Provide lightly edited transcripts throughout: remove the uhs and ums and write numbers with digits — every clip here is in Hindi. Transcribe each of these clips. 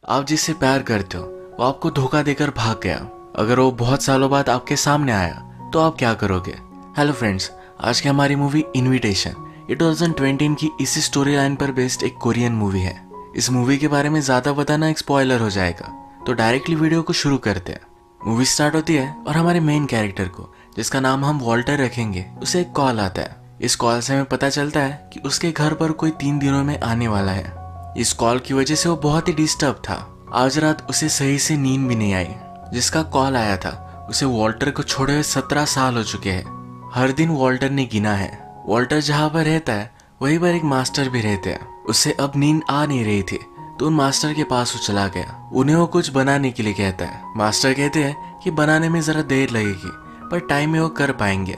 आप जिससे प्यार करते हो वो आपको धोखा देकर भाग गया। अगर वो बहुत सालों बाद आपके सामने आया तो आप क्या करोगे? हेलो फ्रेंड्स, आज की हमारी मूवी इनविटेशन ये 2020 की इसी स्टोरी लाइन पर बेस्ड एक कोरियन मूवी है। इस मूवी के बारे में ज्यादा बताना एक स्पॉइलर हो जाएगा, तो डायरेक्टली वीडियो को शुरू करते हैं। मूवी स्टार्ट होती है और हमारे मेन कैरेक्टर को, जिसका नाम हम वॉल्टर रखेंगे, उसे एक कॉल आता है। इस कॉल से हमें पता चलता है कि उसके घर पर कोई 3 दिनों में आने वाला है। इस कॉल की वजह से वो बहुत ही डिस्टर्ब था। आज रात उसे सही से नींद भी नहीं आई। जिसका कॉल आया था उसे वॉल्टर को छोड़े हुए 17 साल हो चुके हैं। हर दिन वॉल्टर ने गिना है। वॉल्टर जहाँ पर रहता है वहीं पर एक मास्टर भी रहते हैं। उसे अब नींद आ नहीं रही थी, तो उन मास्टर के पास वो चला गया। उन्हें वो कुछ बनाने के लिए कहता है। मास्टर कहते हैं कि बनाने में जरा देर लगेगी, पर टाइम में वो कर पाएंगे।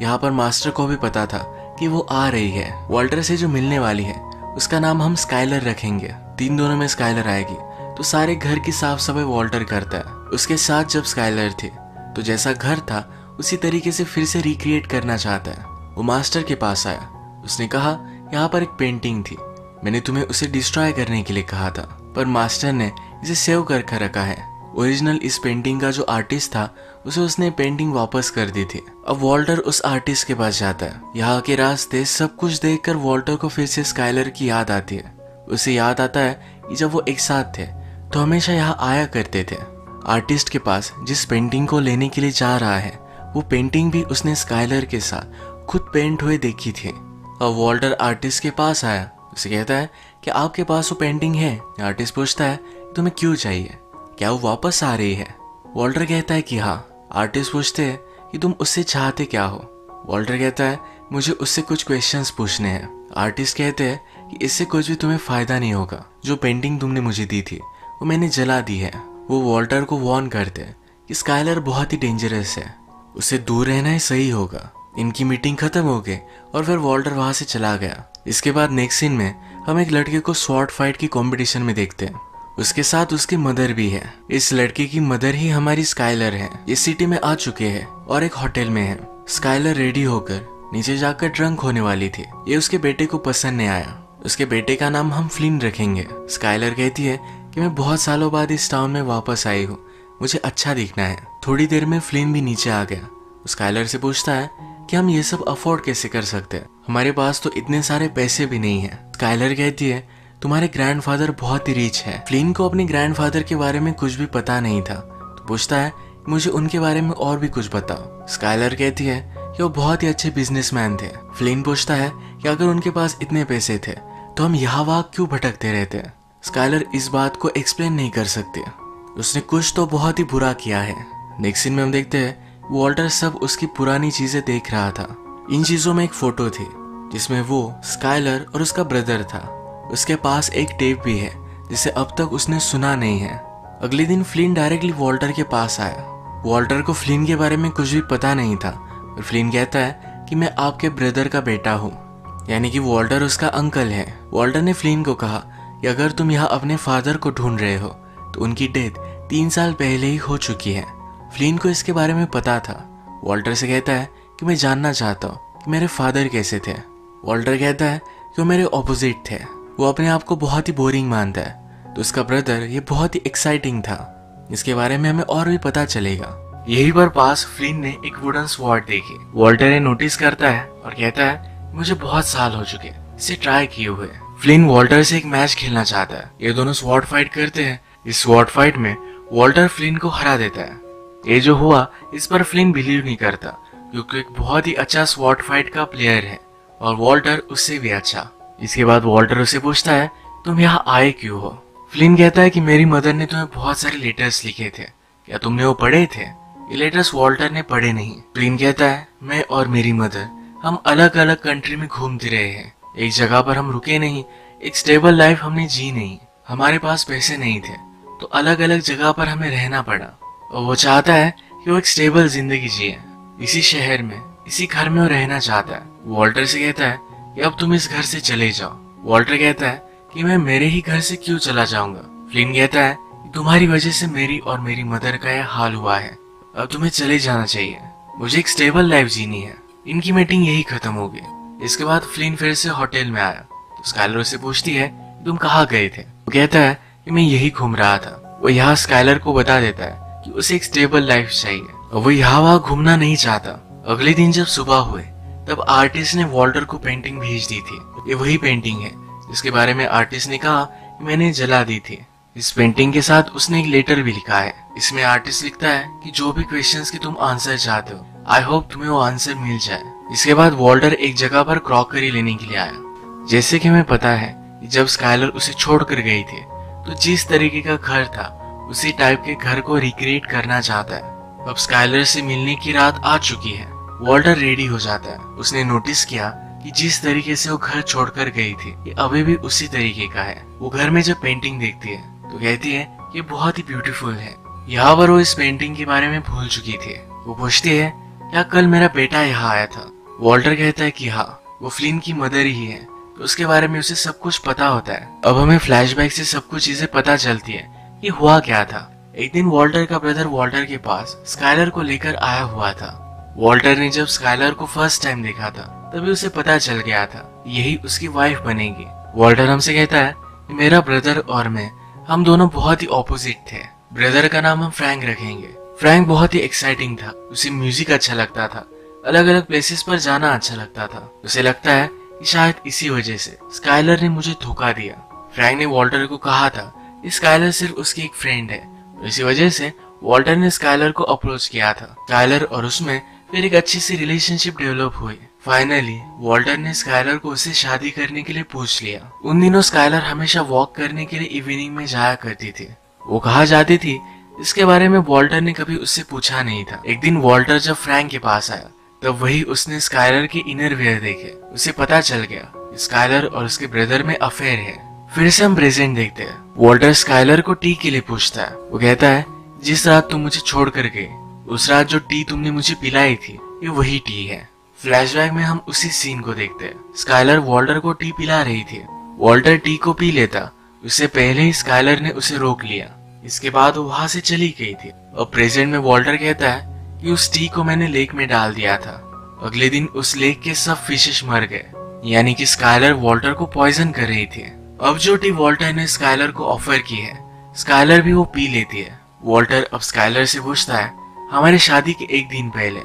यहाँ पर मास्टर को भी पता था कि वो आ रही है। वॉल्टर से जो मिलने वाली है उसका नाम हम स्काइलर रखेंगे। 3 दिनों में स्काइलर आएगी, तो सारे घर की साफ सफाई वॉल्टर करता है। उसके साथ जब स्काइलर थी तो जैसा घर था उसी तरीके से फिर से रिक्रिएट करना चाहता है। वो मास्टर के पास आया। उसने कहा, यहाँ पर एक पेंटिंग थी, मैंने तुम्हें उसे डिस्ट्रॉय करने के लिए कहा था, पर मास्टर ने इसे सेव करके रखा है। ओरिजिनल इस पेंटिंग का जो आर्टिस्ट था उसे उसने पेंटिंग वापस कर दी थी। अब वॉल्टर उस आर्टिस्ट के पास जाता है। यहाँ के रास्ते सब कुछ देखकर वॉल्टर को फिर से स्काइलर की याद आती है। उसे याद आता है कि जब वो एक साथ थे तो हमेशा यहाँ आया करते थे। आर्टिस्ट के पास जिस पेंटिंग को लेने के लिए जा रहा है वो पेंटिंग भी उसने स्काइलर के साथ खुद पेंट हुए देखी थी। अब वॉल्टर आर्टिस्ट के पास आया। उसे कहता है कि आपके पास वो पेंटिंग है। आर्टिस्ट पूछता है तुम्हें क्यों चाहिए, क्या वो वापस आ रही है? वॉल्टर कहता है कि हाँ। आर्टिस्ट पूछते हैं कि तुम उससे चाहते क्या हो? वॉल्टर कहता है मुझे उससे कुछ क्वेश्चंस पूछने हैं। आर्टिस्ट कहते हैं कि इससे कुछ भी तुम्हें फायदा नहीं होगा। जो पेंटिंग तुमने मुझे दी थी वो मैंने जला दी है। वो वॉल्टर को वार्न करते हैं कि स्काइलर बहुत ही डेंजरस है, उससे दूर रहना ही सही होगा। इनकी मीटिंग खत्म हो गई और फिर वॉल्टर वहां से चला गया। इसके बाद नेक्स्ट सीन में हम एक लड़के को स्वॉर्ड फाइट की कॉम्पिटिशन में देखते हैं। उसके साथ उसकी मदर भी है। इस लड़के की मदर ही हमारी स्काइलर है। इस सिटी में आ चुके हैं और एक होटल में है। स्काइलर रेडी होकर नीचे जाकर ड्रंक होने वाली थी। ये उसके बेटे को पसंद नहीं आया। उसके बेटे का नाम हम फ्लिन रखेंगे। स्काइलर कहती है कि मैं बहुत सालों बाद इस टाउन में वापस आई हूँ, मुझे अच्छा दिखना है। थोड़ी देर में फ्लिन भी नीचे आ गया। स्काइलर से पूछता है कि हम ये सब अफोर्ड कैसे कर सकते हैं, हमारे पास तो इतने सारे पैसे भी नहीं है। स्काइलर कहती है तुम्हारे ग्रैंडफादर बहुत ही रिच है। फ्लिन को अपने ग्रैंडफादर के बारे में कुछ भी पता नहीं था, तो पूछता है मुझे उनके बारे में और भी कुछ बताओ। स्काइलर कहती है कि वो बहुत ही अच्छे बिजनेसमैन थे। फ्लिन पूछता है कि अगर उनके पास इतने पैसे थे तो हम यहाँ वहाँ क्यों भटकते रहते हैं? स्काइलर इस बात को एक्सप्लेन नहीं कर सकते। उसने कुछ तो बहुत ही बुरा किया है। नेक्स्ट सीन में हम देखते हैं वॉल्टर सब उसकी पुरानी चीजें देख रहा था। इन चीजों में एक फोटो थी जिसमें वो, स्काइलर और उसका ब्रदर था। उसके पास एक टेप भी है जिसे अब तक उसने सुना नहीं है। अगले दिन फ्लिन डायरेक्टली वॉल्टर के पास आया। वॉल्टर को फ्लिन के बारे में कुछ भी पता नहीं था, और फ्लिन कहता है कि मैं आपके ब्रदर का बेटा हूँ, यानी कि वॉल्टर उसका अंकल है। वॉल्टर ने फ्लिन को कहा कि अगर तुम यहाँ अपने फादर को ढूंढ रहे हो तो उनकी डेथ 3 साल पहले ही हो चुकी है। फ्लिन को इसके बारे में पता था। वॉल्टर से कहता है कि मैं जानना चाहता हूँ कि मेरे फादर कैसे थे। वॉल्टर कहता है कि वो मेरे ऑपोजिट थे, वो अपने आप को बहुत ही बोरिंग मानता है। तो उसका ब्रदर ये बहुत ही एक्साइटिंग था। इसके बारे में हमें और भी पता चलेगा। यही पर पास फ्लिन ने एक वुडन स्वॉर्ड देखी। वॉल्टर ने नोटिस करता है और कहता है मुझे बहुत साल हो चुके इसे ट्राई किए हुए। फ्लिन वॉल्टर से एक मैच खेलना चाहता है। ये दोनों स्वॉर्ड फाइट करते हैं। इस स्वॉर्ड फाइट में वॉल्टर फ्लिन को हरा देता है। ये जो हुआ इस पर फ्लिन बिलीव नहीं करता, क्योंकि एक बहुत ही अच्छा स्वॉर्ड फाइट का प्लेयर है और वॉल्टर उससे भी अच्छा। इसके बाद वॉल्टर उसे पूछता है तुम यहाँ आए क्यों हो? फ्लिन कहता है कि मेरी मदर ने तुम्हें बहुत सारे लेटर्स लिखे थे, क्या तुमने वो पढ़े थे? ये लेटर्स वॉल्टर ने पढ़े नहीं। फ्लिन कहता है मैं और मेरी मदर हम अलग अलग कंट्री में घूमते रहे हैं, एक जगह पर हम रुके नहीं, एक स्टेबल लाइफ हमने जी नहीं, हमारे पास पैसे नहीं थे तो अलग अलग जगह पर हमें रहना पड़ा। और वो चाहता है कि वो एक स्टेबल जिंदगी जिए, इसी शहर में इसी घर में वो रहना चाहता है। वॉल्टर से कहता है कि अब तुम इस घर से चले जाओ। वॉल्टर कहता है कि मैं मेरे ही घर से क्यों चला जाऊंगा? फ्लिन कहता है कि तुम्हारी वजह से मेरी और मेरी मदर का यह हाल हुआ है, अब तुम्हें चले जाना चाहिए, मुझे एक स्टेबल लाइफ जीनी है। इनकी मीटिंग यही खत्म हो गई। इसके बाद फ्लिन फिर से होटल में आया तो स्काइलर से पूछती है तुम कहाँ गए थे? वो कहता है कि मैं यही घूम रहा था। वो यहाँ स्काइलर को बता देता है कि उसे एक स्टेबल लाइफ चाहिए और वो यहाँ वहाँ घूमना नहीं चाहता। अगले दिन जब सुबह हुए तब आर्टिस्ट ने वॉल्टर को पेंटिंग भेज दी थी। ये वही पेंटिंग है जिसके बारे में आर्टिस्ट ने कहा कि मैंने जला दी थी। इस पेंटिंग के साथ उसने एक लेटर भी लिखा है। इसमें आर्टिस्ट लिखता है कि जो भी क्वेश्चंस की तुम आंसर चाहते हो, आई होप तुम्हें वो आंसर मिल जाए। इसके बाद वॉल्टर एक जगह पर क्रॉकरी लेने के लिए आया। जैसे कि हमें पता है कि जब स्काइलर उसे छोड़कर गई थी तो जिस तरीके का घर था उसी टाइप के घर को रिक्रिएट करना चाहता है। अब स्काइलर से मिलने की रात आ चुकी है। वॉल्टर रेडी हो जाता है। उसने नोटिस किया कि जिस तरीके से वो घर छोड़कर गई थी ये अभी भी उसी तरीके का है। वो घर में जब पेंटिंग देखती है तो कहती है ये बहुत ही ब्यूटीफुल है। यहाँ पर वो इस पेंटिंग के बारे में भूल चुकी थी। वो पूछती है क्या कल मेरा बेटा यहाँ आया था? वॉल्टर कहता है कि हाँ, वो फ्लिन की मदर ही है। तो उसके बारे में उसे सब कुछ पता होता है। अब हमें फ्लैशबैक से सब कुछ चीजें पता चलती है कि हुआ क्या था। एक दिन वॉल्टर का ब्रदर वॉल्टर के पास स्काइलर को लेकर आया हुआ था। वॉल्टर ने जब स्काइलर को फर्स्ट टाइम देखा था तभी उसे पता चल गया था यही उसकी वाइफ बनेगी। वॉल्टर हमसे कहता है कि मेरा ब्रदर और मैं, हम दोनों बहुत ही ऑपोजिट थे। ब्रदर का नाम हम फ्रैंक रखेंगे। फ्रैंक बहुत ही एक्साइटिंग था। उसे म्यूजिक अच्छा लगता था, अलग अलग प्लेसेस पर जाना अच्छा लगता था। उसे लगता है कि शायद इसी वजह से स्काइलर ने मुझे धोखा दिया। फ्रैंक ने वॉल्टर को कहा था कि स्काइलर सिर्फ उसकी एक फ्रेंड है। इसी वजह से वॉल्टर ने स्काइलर को अप्रोच किया था। स्काइलर और उसमें फिर एक अच्छी सी रिलेशनशिप डेवलप हुई। फाइनली वॉल्टर ने स्काइलर को उससे शादी करने के लिए पूछ लिया। उन दिनों स्काइलर हमेशा वॉक करने के लिए इवनिंग में जाया करती थी। वो कहाँ जाती थी इसके बारे में वॉल्टर ने कभी उससे पूछा नहीं था। एक दिन वॉल्टर जब फ्रैंक के पास आया तब वही उसने स्काइलर के इनर वेयर देखे। उसे पता चल गया स्काइलर और उसके ब्रदर में अफेयर है। फिर से हम प्रेजेंट देखते हैं। वॉल्टर स्काइलर को टी के लिए पूछता है। वो कहता है जिस रात तुम मुझे छोड़ कर गए उस रात जो टी तुमने मुझे पिलाई थी ये वही टी है। फ्लैशबैक में हम उसी सीन को देखते हैं। स्काइलर वॉल्टर को टी पिला रही थी। वॉल्टर टी को पी लेता, उससे पहले ही स्काइलर ने उसे रोक लिया। इसके बाद वो वहां से चली गई थी। और प्रेजेंट में वॉल्टर कहता है कि उस टी को मैंने लेक में डाल दिया था। अगले दिन उस लेक के सब फिशेस मर गए, यानी कि स्काइलर वॉल्टर को पॉइजन कर रही थी। अब जो टी वॉल्टर ने स्काइलर को ऑफर की है स्काइलर भी वो पी लेती है। वॉल्टर अब स्काइलर से पूछता है हमारी शादी के एक दिन पहले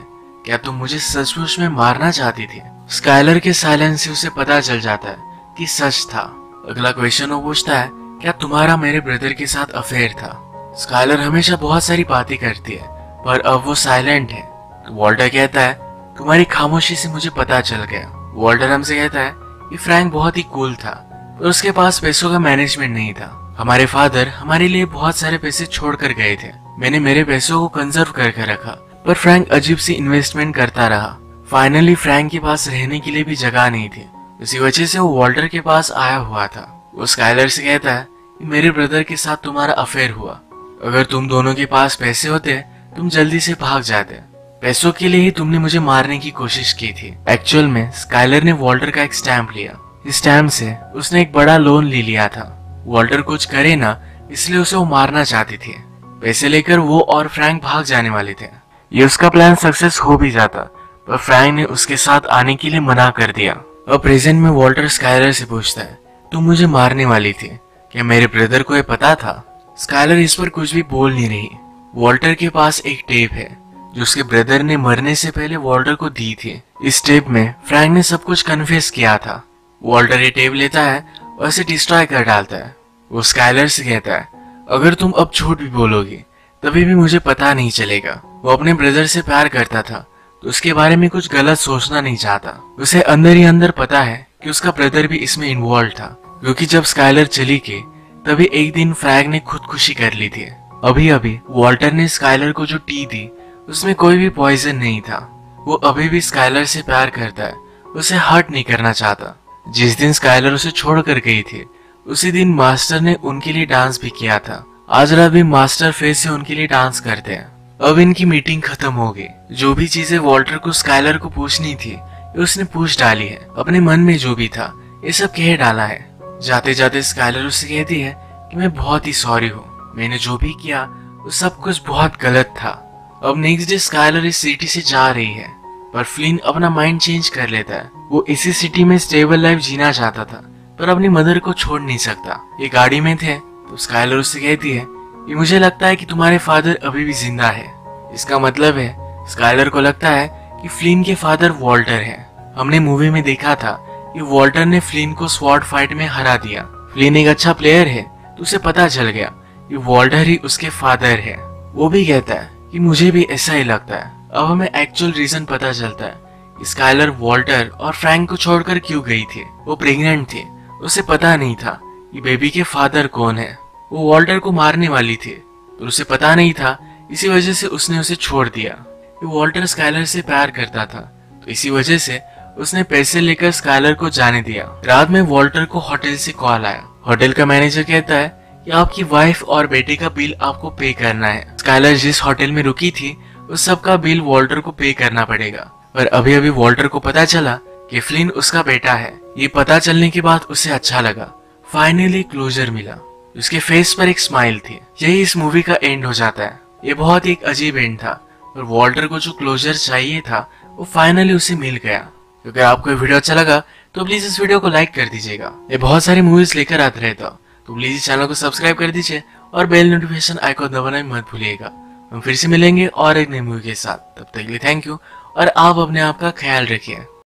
क्या तुम मुझे सचमुच में मारना चाहती थी? स्काइलर के साइलेंस से उसे पता चल जाता है कि सच था। अगला क्वेश्चन वो पूछता है क्या तुम्हारा मेरे ब्रदर के साथ अफेयर था? स्काइलर हमेशा बहुत सारी बातें करती है पर अब वो साइलेंट है। तो वॉल्टर कहता है तुम्हारी खामोशी से मुझे पता चल गया। वॉल्टर हमसे कहता है कि फ्रैंक बहुत ही कूल था पर उसके पास पैसों का मैनेजमेंट नहीं था। हमारे फादर हमारे लिए बहुत सारे पैसे छोड़ कर गए थे। मैंने मेरे पैसों को कंजर्व करके रखा पर फ्रैंक अजीब सी इन्वेस्टमेंट करता रहा। फाइनली फ्रैंक के पास रहने के लिए भी जगह नहीं थी। इसी वजह से वो वॉल्टर के पास आया हुआ था। वो स्काइलर से कहता है कि मेरे ब्रदर के साथ तुम्हारा अफेयर हुआ। अगर तुम दोनों के पास पैसे होते तुम जल्दी से भाग जाते। पैसों के लिए ही तुमने मुझे मारने की कोशिश की थी। एक्चुअल में स्काइलर ने वॉल्टर का एक स्टैम्प लिया। इस स्टैम्प से उसने एक बड़ा लोन ले लिया था। वॉल्टर कुछ करे ना इसलिए उसे वो मारना चाहती थी। पैसे लेकर वो और फ्रैंक भाग जाने वाले थे। ये उसका प्लान सक्सेस हो भी जाता पर फ्रैंक ने उसके साथ आने के लिए मना कर दिया। अब प्रेजेंट में वॉल्टर स्काइलर से पूछता है तुम मुझे मारने वाली थी, क्या मेरे ब्रदर को ये पता था? स्काइलर इस पर कुछ भी बोल नहीं रही। वॉल्टर के पास एक टेप है जो उसके ब्रदर ने मरने से पहले वॉल्टर को दी थी। इस टेप में फ्रैंक ने सब कुछ कन्फेस किया था। वॉल्टर ये टेप लेता है और इसे डिस्ट्रॉय कर डालता है। वो स्काइलर से कहता है अगर तुम अब झूठ भी बोलोगी तभी भी मुझे पता नहीं चलेगा। वो अपने ब्रदर से प्यार करता था तो उसके बारे में कुछ गलत सोचना नहीं चाहता। उसे अंदर ही अंदर पता है कि उसका ब्रदर भी इसमें इन्वॉल्व था, क्योंकि जब स्काइलर चली गई तभी एक दिन फ्रैंक ने खुदकुशी कर ली थी। अभी अभी वॉल्टर ने स्काइलर को जो टी दी उसमें कोई भी पॉइजन नहीं था। वो अभी भी स्काइलर से प्यार करता है, उसे हर्ट नहीं करना चाहता। जिस दिन स्काइलर उसे छोड़ कर गई थी उसी दिन मास्टर ने उनके लिए डांस भी किया था। आज रात भी मास्टर फिर से उनके लिए डांस करते हैं। अब इनकी मीटिंग खत्म हो गई। जो भी चीजें वॉल्टर को स्काइलर को पूछनी थी उसने पूछ डाली है। अपने मन में जो भी था ये सब कह डाला है। जाते जाते स्काइलर उससे कहती है कि मैं बहुत ही सॉरी हूँ, मैंने जो भी किया वो सब कुछ बहुत गलत था। अब नेक्स्ट डे स्काइलर इस सिटी से जा रही है पर फ्लिन अपना माइंड चेंज कर लेता है। वो इसी सिटी में स्टेबल लाइफ जीना चाहता था पर अपनी मदर को छोड़ नहीं सकता। ये गाड़ी में थे तो स्काइलर उससे कहती है कि मुझे लगता है कि तुम्हारे फादर अभी भी जिंदा है। इसका मतलब है स्काइलर को लगता है कि फ्लिन के फादर वॉल्टर हैं। हमने मूवी में देखा था कि वॉल्टर ने फ्लिन को स्वॉर्ड फाइट में हरा दिया। फ्लिन एक अच्छा प्लेयर है तो उसे पता चल गया कि वॉल्टर ही उसके फादर है। वो भी कहता है कि मुझे भी ऐसा ही लगता है। अब हमें एक्चुअल रीजन पता चलता है कि स्काइलर वॉल्टर और फ्रैंक को छोड़कर क्यों गई थी। वो प्रेग्नेंट थी, उसे पता नहीं था कि बेबी के फादर कौन है। वो वॉल्टर को मारने वाली थी और उसे पता नहीं था, इसी वजह से उसने उसे छोड़ दिया। वॉल्टर स्काइलर से प्यार करता था तो इसी वजह से उसने पैसे लेकर स्काइलर को जाने दिया। रात में वॉल्टर को होटल से कॉल आया। होटल का मैनेजर कहता है कि आपकी वाइफ और बेटे का बिल आपको पे करना है। स्काइलर जिस होटल में रुकी थी उस सब का बिल वॉल्टर को पे करना पड़ेगा। पर अभी अभी वॉल्टर को पता चला कि फ्लिन उसका बेटा है। ये पता चलने के बाद उसे अच्छा लगा, फाइनली क्लोजर मिला। उसके फेस पर एक स्माइल थी। यही इस मूवी का एंड हो जाता है। ये बहुत एक अजीब एंड था और वॉल्टर को जो क्लोजर चाहिए था वो फाइनली उसे मिल गया। क्योंकि आपको ये वीडियो अच्छा लगा तो प्लीज इस वीडियो को लाइक कर दीजिएगा। ये बहुत सारी मूवीज लेकर आते रहता तो प्लीज इस चैनल को सब्सक्राइब कर दीजिए और बेल नोटिफिकेशन आइकॉन दबाना मत भूलिएगा। हम फिर से मिलेंगे और एक नई मूवी के साथ। तब तक के लिए थैंक यू और आप अपने आप का ख्याल रखिए।